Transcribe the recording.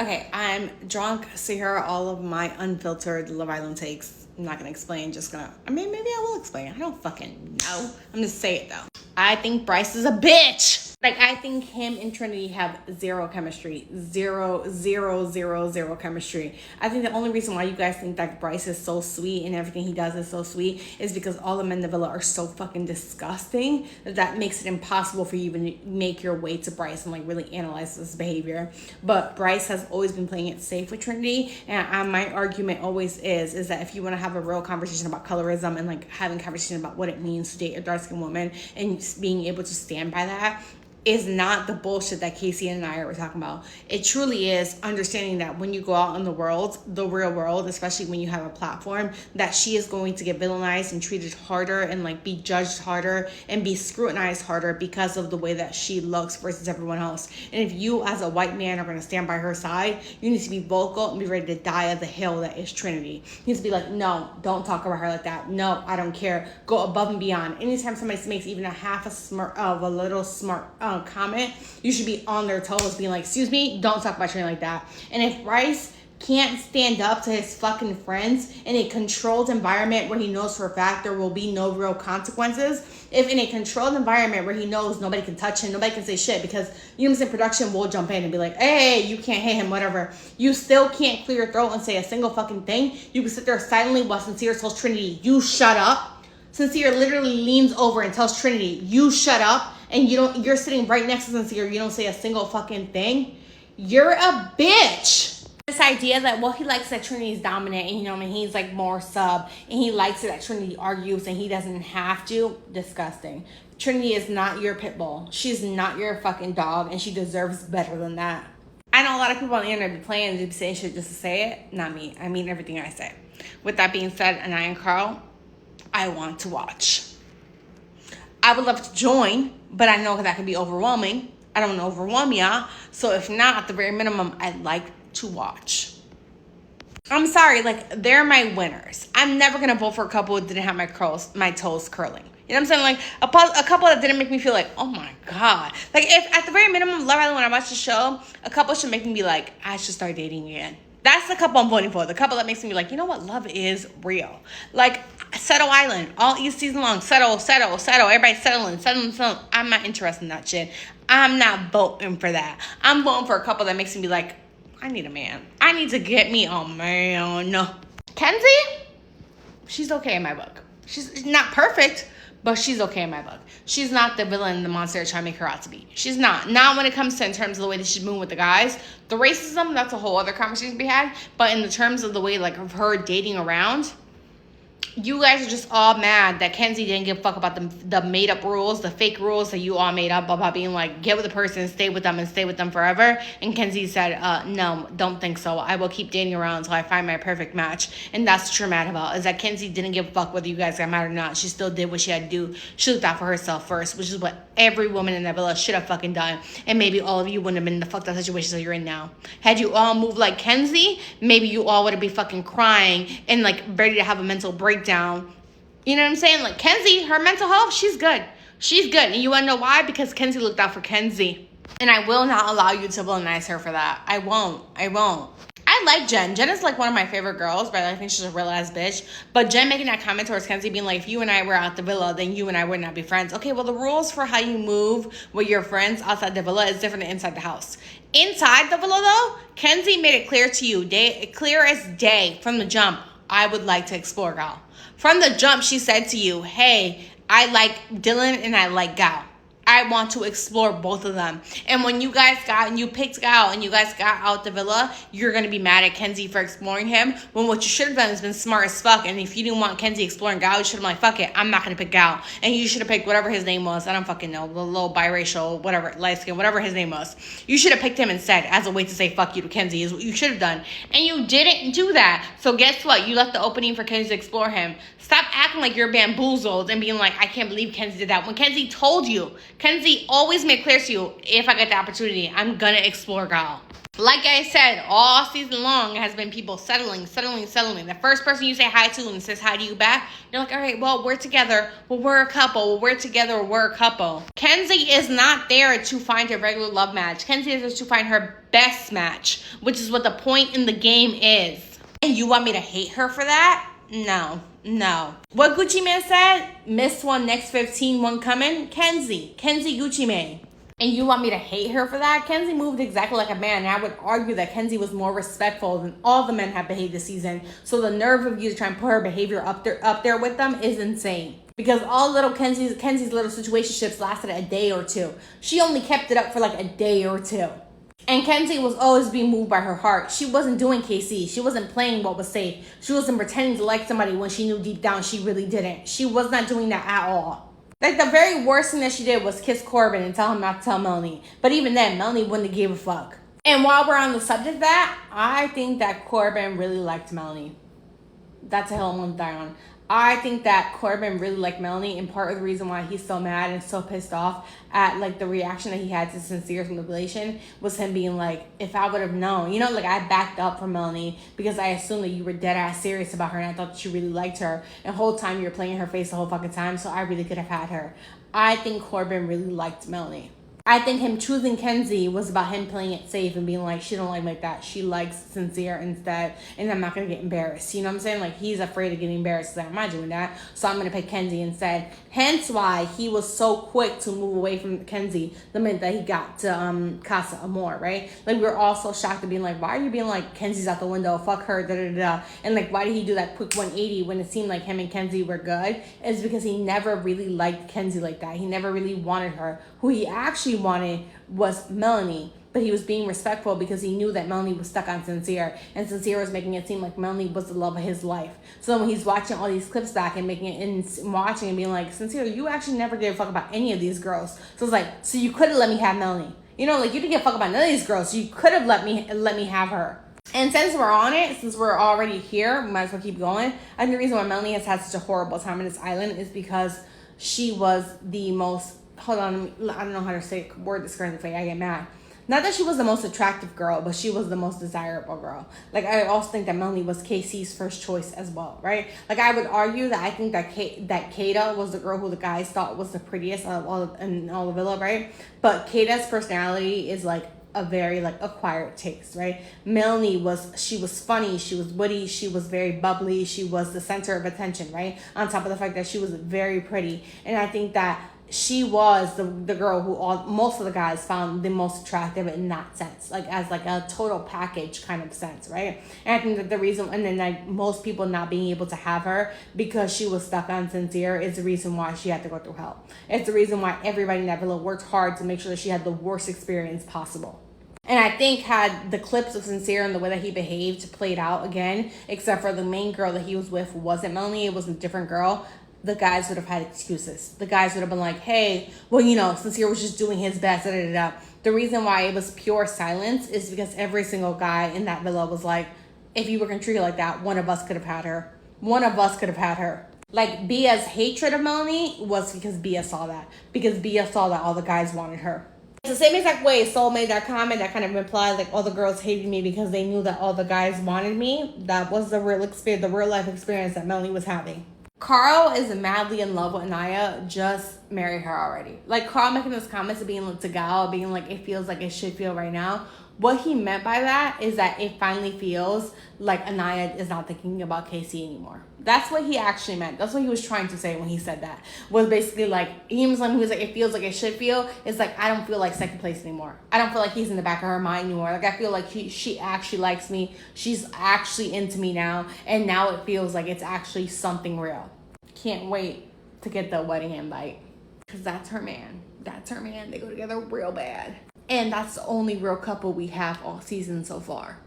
Okay, I'm drunk, so here are all of my unfiltered Love Island takes. I'm not gonna explain, maybe I will explain. I don't fucking know. I'm gonna say it though. I think Bryce is a bitch. Like, I think him and Trinity have zero chemistry. Zero chemistry. I think the only reason why you guys think that Bryce is so sweet and everything he does is so sweet is because all the men in the villa are so fucking disgusting that makes it impossible for you to make your way to Bryce and like really analyze this behavior. But Bryce has always been playing it safe with Trinity, and my argument always is that if you want to have a real conversation about colorism and like having conversation about what it means to date a dark-skinned woman and being able to stand by that, is not the bullshit that Casey and I were talking about. It truly is understanding that when you go out in the world, the real world, especially when you have a platform, that she is going to get villainized and treated harder and like be judged harder and be scrutinized harder because of the way that she looks versus everyone else. And if you as a white man are going to stand by her side, you need to be vocal and be ready to die of the hill that is Trinity. You need to be like, no, don't talk about her like that. No, I don't care. Go above and beyond. Anytime somebody makes even a little smart comment, you should be on their toes being like, excuse me, don't talk about Trinity like that. And if Bryce can't stand up to his fucking friends in a controlled environment where he knows for a fact there will be no real consequences, if in a controlled environment where he knows nobody can touch him, nobody can say shit, because you know what I'm saying, production will jump in and be like, hey, you can't hit him, whatever. You still can't clear your throat and say a single fucking thing. You can sit there silently while Sincere tells Trinity, you shut up. Sincere literally leans over and tells Trinity, you shut up. And you're sitting right next to Sincere, you don't say a single fucking thing. You're a bitch. This idea that, well, he likes that Trinity's dominant and, you know, I mean, he's like more sub and he likes it that Trinity argues and he doesn't have to. Disgusting. Trinity is not your pit bull. She's not your fucking dog and she deserves better than that. I know a lot of people on the internet be playing and be saying shit just to say it. Not me. I mean everything I say. With that being said, Anaya and Carl, I want to watch. I would love to join, but I know that can be overwhelming. I don't want to overwhelm y'all. So if not, at the very minimum, I'd like to watch. I'm sorry, like, they're my winners. I'm never going to vote for a couple that didn't have my toes curling. You know what I'm saying? Like, a couple that didn't make me feel like, oh my God. Like, if at the very minimum, Love Island, when I watch the show, a couple should make me be like, I should start dating again. That's the couple I'm voting for. The couple that makes me be like, you know what? Love is real. Like, Settle Island, all East season long. Settle. Everybody settling. I'm not interested in that shit. I'm not voting for that. I'm voting for a couple that makes me be like, I need a man. I need to get me a man. Kenzie, she's okay in my book. She's not perfect, but she's okay in my book. She's not the villain, the monster they're trying to make her out to be. She's not. Not when it comes to in terms of the way that she's moving with the guys. The racism, that's a whole other conversation to be had. But in the terms of the way, like, of her dating around, you guys are just all mad that Kenzie didn't give a fuck about the made-up rules, the fake rules that you all made up about being like, get with the person, stay with them forever. And Kenzie said, no, don't think so. I will keep dating around until I find my perfect match. And that's what you're mad about, is that Kenzie didn't give a fuck whether you guys got mad or not. She still did what she had to do. She looked out for herself first, which is what every woman in that villa should have fucking done. And maybe all of you wouldn't have been in the fucked up situation that you're in now. Had you all moved like Kenzie, maybe you all would have been fucking crying and like ready to have a mental breakdown. You know what I'm saying? Like, Kenzie, her mental health, she's good. And you want to know why? Because Kenzie looked out for Kenzie. And I will not allow you to villainize her for that. I won't. I like Jen. Jen is like one of my favorite girls, but I think she's a real ass bitch. But Jen making that comment towards Kenzie being like, if you and I were at the villa, then you and I would not be friends. Okay, well, the rules for how you move with your friends outside the villa is different than inside the house. Inside the villa, though, Kenzie made it clear to you, clear as day from the jump, I would like to explore Gal. From the jump, she said to you, hey, I like Dylan and I like Gal. I want to explore both of them. And when you guys you picked Gal and you guys got out the villa, you're going to be mad at Kenzie for exploring him. When what you should have done is been smart as fuck. And if you didn't want Kenzie exploring Gal, you should have been like, fuck it, I'm not going to pick Gal. And you should have picked whatever his name was. I don't fucking know. The little biracial, whatever, light skin, whatever his name was. You should have picked him instead as a way to say fuck you to Kenzie is what you should have done. And you didn't do that. So guess what? You left the opening for Kenzie to explore him. Stop acting like you're bamboozled and being like, I can't believe Kenzie did that. When Kenzie told you, Kenzie always made clear to you, if I get the opportunity, I'm going to explore Gal. Like I said, all season long has been people settling. The first person you say hi to and says hi to you back, you're like, all right, well, we're together. Well, we're a couple. Well, we're together. We're a couple. Kenzie is not there to find her regular love match. Kenzie is there to find her best match, which is what the point in the game is. And you want me to hate her for that? No. What Gucci Mane said? Missed one, next 15, one coming. Kenzie Gucci Mane. And you want me to hate her for that? Kenzie moved exactly like a man. And I would argue that Kenzie was more respectful than all the men have behaved this season. So the nerve of you to try and put her behavior up there with them is insane. Because all little Kenzie's little situationships lasted a day or two. She only kept it up for like a day or two. And Kenzie was always being moved by her heart. She wasn't doing KC. She wasn't playing what was safe. She wasn't pretending to like somebody when she knew deep down she really didn't. She was not doing that at all. Like, the very worst thing that she did was kiss Corbin and tell him not to tell Melanie. But even then, Melanie wouldn't have gave a fuck. And while we're on the subject of that, I think that Corbin really liked Melanie. That's a hill I'm gonna die on. I think that Corbin really liked Melanie, and part of the reason why he's so mad and so pissed off at like the reaction that he had to Sincere's manipulation was him being like, if I would have known, like I backed up for Melanie because I assumed that you were dead ass serious about her and I thought that you really liked her. And the whole time you were playing in her face the whole fucking time, so I really could have had her. I think Corbin really liked Melanie. I think him choosing Kenzie was about him playing it safe and being like, she don't like that. She likes Sincere instead, and I'm not going to get embarrassed. You know what I'm saying? Like, he's afraid of getting embarrassed. Like, I'm not doing that, so I'm going to pick Kenzie instead. Hence why he was so quick to move away from Kenzie the minute that he got to Casa Amor, right? Like, we were all so shocked at being like, why are you being like, Kenzie's out the window, fuck her, da-da-da-da. And, like, why did he do that quick 180 when it seemed like him and Kenzie were good? It's because he never really liked Kenzie like that. He never really wanted her. Who he actually wanted was Melanie, but he was being respectful because he knew that Melanie was stuck on Sincere, and Sincere was making it seem like Melanie was the love of his life. So when he's watching all these clips back and making it and watching and being like, Sincere, you actually never gave a fuck about any of these girls. So it's like, so you could have let me have Melanie. Like, you didn't give a fuck about none of these girls, so you could have let me have her. And since we're on it, since we're already here, we might as well keep going. I think the reason why Melanie has had such a horrible time on this island is because she was the most, hold on, I don't know how to say word this correctly, I get mad. Not that she was the most attractive girl, but she was the most desirable girl. Like, I also think that Melanie was KC's first choice as well, right? Like, I would argue that I think that Kata was the girl who the guys thought was the prettiest out of all the villa, right? But Kata's personality is like a very like acquired taste, right? Melanie she was funny, she was witty, she was very bubbly, she was the center of attention, right? On top of the fact that she was very pretty. And I think that she was the girl who most of the guys found the most attractive in that sense, like as like a total package kind of sense, right? And I think that the reason, and then like most people not being able to have her because she was stuck on Sincere is the reason why she had to go through hell. It's the reason why everybody in that villa worked hard to make sure that she had the worst experience possible. And I think had the clips of Sincere and the way that he behaved played out again, except for the main girl that he was with wasn't Melanie, it was a different girl, the guys would have had excuses. The guys would have been like, hey, well, Sincere was just doing his best. Da, da, da. The reason why it was pure silence is because every single guy in that villa was like, if you were going to treat her like that, one of us could have had her. One of us could have had her. Like, Bia's hatred of Melanie was because Bia saw that. Because Bia saw that all the guys wanted her. It's the same exact way Soul made that comment that kind of implied like all the girls hated me because they knew that all the guys wanted me. That was the real experience, the real life experience that Melanie was having. Carl is madly in love with Anaya. Just marry her already. Like, Carl making those comments of being to Gal, being like, it feels like it should feel right now. What he meant by that is that it finally feels like Anaya is not thinking about KC anymore. That's what he actually meant. That's what he was trying to say when he said that. Was basically like, he was like, it feels like it should feel. It's like, I don't feel like second place anymore. I don't feel like he's in the back of her mind anymore. Like, I feel like she actually likes me. She's actually into me now. And now it feels like it's actually something real. Can't wait to get the wedding invite. Because that's her man. That's her man. They go together real bad. And that's the only real couple we have all season so far.